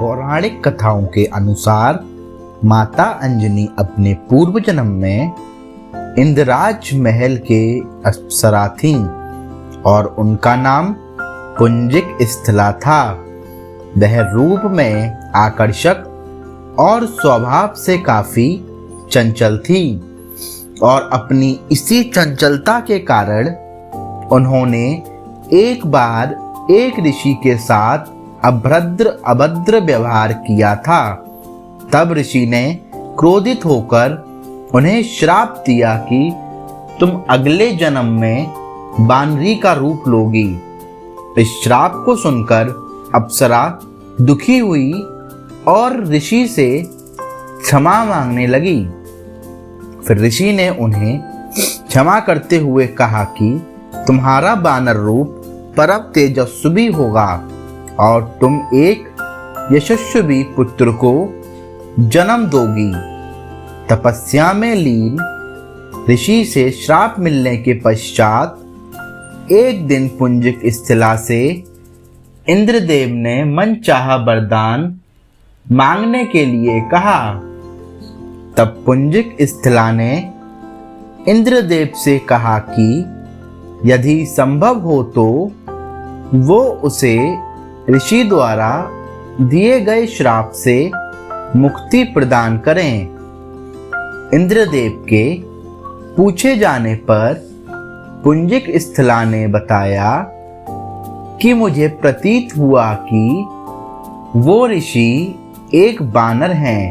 पौराणिक कथाओं के अनुसार माता अंजनी अपने पूर्व जन्म में इंद्रराज महल के अप्सरा थीं और उनका नाम पुंजिक स्थला था। वह रूप में आकर्षक और स्वभाव से काफी चंचल थी और अपनी इसी चंचलता के कारण उन्होंने एक बार एक ऋषि के साथ अभद्र व्यवहार किया था। तब ऋषि ने क्रोधित होकर उन्हें श्राप दिया कि तुम अगले जन्म में बानरी का रूप लोगी। इस श्राप को सुनकर अप्सरा दुखी हुई और ऋषि से क्षमा मांगने लगी। फिर ऋषि ने उन्हें क्षमा करते हुए कहा कि तुम्हारा बानर रूप परम तेजस्वी होगा और तुम एक यशस्वी पुत्र को जन्म दोगी। तपस्या में लीन ऋषि से श्राप मिलने के पश्चात एक दिन पुंजिक स्थला से इंद्रदेव ने मनचाहा वरदान मांगने के लिए कहा। तब पुंजिक स्थला ने इंद्रदेव से कहा कि यदि संभव हो तो वो उसे ऋषि द्वारा दिए गए श्राप से मुक्ति प्रदान करें। इंद्रदेव के पूछे जाने पर पुंजिक स्थला ने बताया कि मुझे प्रतीत हुआ कि वो ऋषि एक बानर हैं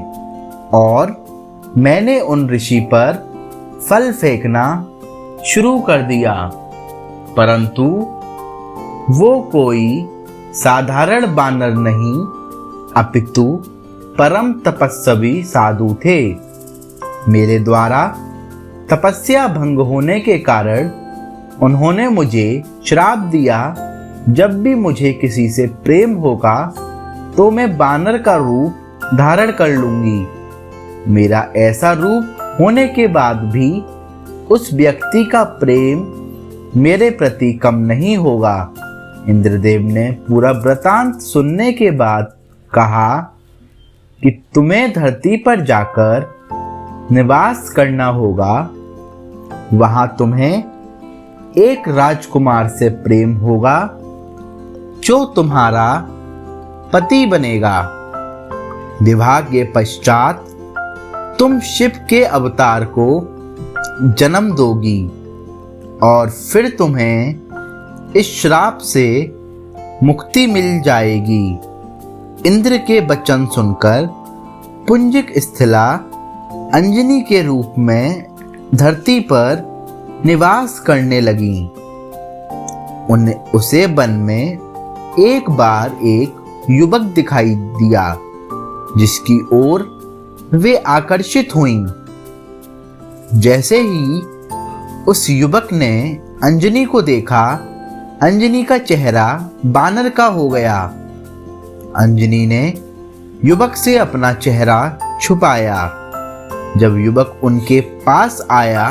और मैंने उन ऋषि पर फल फेंकना शुरू कर दिया, परंतु वो कोई साधारण बानर नहीं अपितु परम तपस्वी साधु थे। मेरे द्वारा तपस्या भंग होने के कारण उन्होंने मुझे श्राप दिया, जब भी मुझे किसी से प्रेम होगा तो मैं बानर का रूप धारण कर लूंगी। मेरा ऐसा रूप होने के बाद भी उस व्यक्ति का प्रेम मेरे प्रति कम नहीं होगा। इंद्रदेव ने पूरा वृतांत सुनने के बाद कहा कि तुम्हें धरती पर जाकर निवास करना होगा। वहां तुम्हें एक राजकुमार से प्रेम होगा जो तुम्हारा पति बनेगा। विवाह के पश्चात तुम शिव के अवतार को जन्म दोगी और फिर तुम्हें इस श्राप से मुक्ति मिल जाएगी। इंद्र के वचन सुनकर पुंजिक स्थला अंजनी के रूप में धरती पर निवास करने लगी। उसे वन में एक बार एक युवक दिखाई दिया जिसकी ओर वे आकर्षित हुईं। जैसे ही उस युवक ने अंजनी को देखा, अंजनी का चेहरा बानर का हो गया। अंजनी ने युवक से अपना चेहरा छुपाया। जब युवक उनके पास आया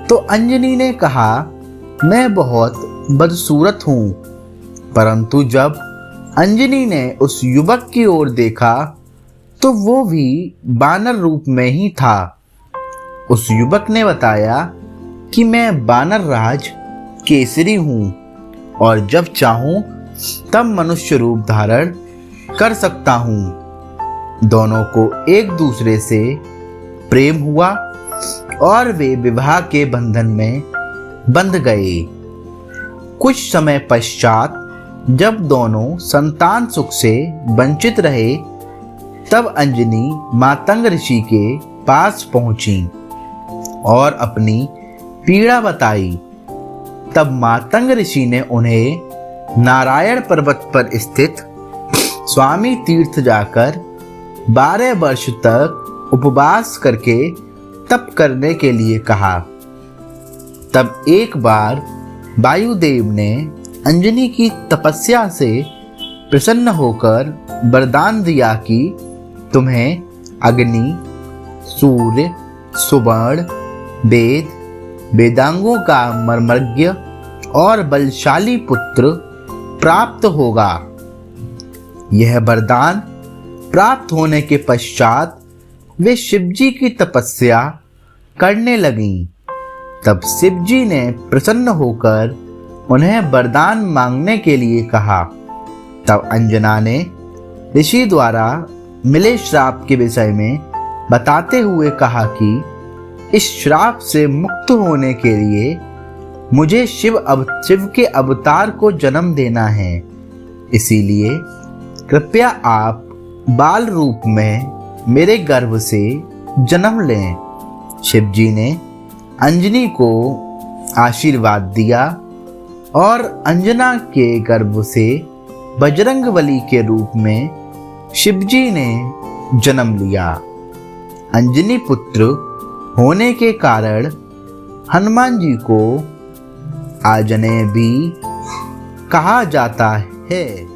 तो अंजनी ने कहा, मैं बहुत बदसूरत हूं। परंतु जब अंजनी ने उस युवक की ओर देखा तो वो भी बानर रूप में ही था। उस युवक ने बताया कि मैं बानर राज केसरी हूं और जब चाहूं तब मनुष्य रूप धारण कर सकता हूं। दोनों को एक दूसरे से प्रेम हुआ और वे विवाह के बंधन में बंध गए। कुछ समय पश्चात जब दोनों संतान सुख से वंचित रहे, तब अंजनी मातंग ऋषि के पास पहुंची और अपनी पीड़ा बताई। तब मातंग ऋषि ने उन्हें नारायण पर्वत पर स्थित स्वामी तीर्थ जाकर 12 वर्ष तक उपवास करके तप करने के लिए कहा। तब एक बार वायुदेव ने अंजनी की तपस्या से प्रसन्न होकर वरदान दिया कि तुम्हें अग्नि, सूर्य, सुवर्ण, वेद, वेदांगों का मर्मज्ञ और बलशाली पुत्र प्राप्त होगा। यह वरदान प्राप्त होने के पश्चात वे शिवजी की तपस्या करने लगीं। तब शिवजी ने प्रसन्न होकर उन्हें वरदान मांगने के लिए कहा। तब अंजना ने ऋषि द्वारा मिले श्राप के विषय में बताते हुए कहा कि इस श्राप से मुक्त होने के लिए मुझे शिव के अवतार को जन्म देना है। इसीलिए कृपया आप बाल रूप में मेरे गर्भ से जन्म लें। शिवजी ने अंजनी को आशीर्वाद दिया और अंजना के गर्भ से बजरंगबली के रूप में शिवजी ने जन्म लिया। अंजनी पुत्र होने के कारण हनुमान जी को आंजनेय भी कहा जाता है।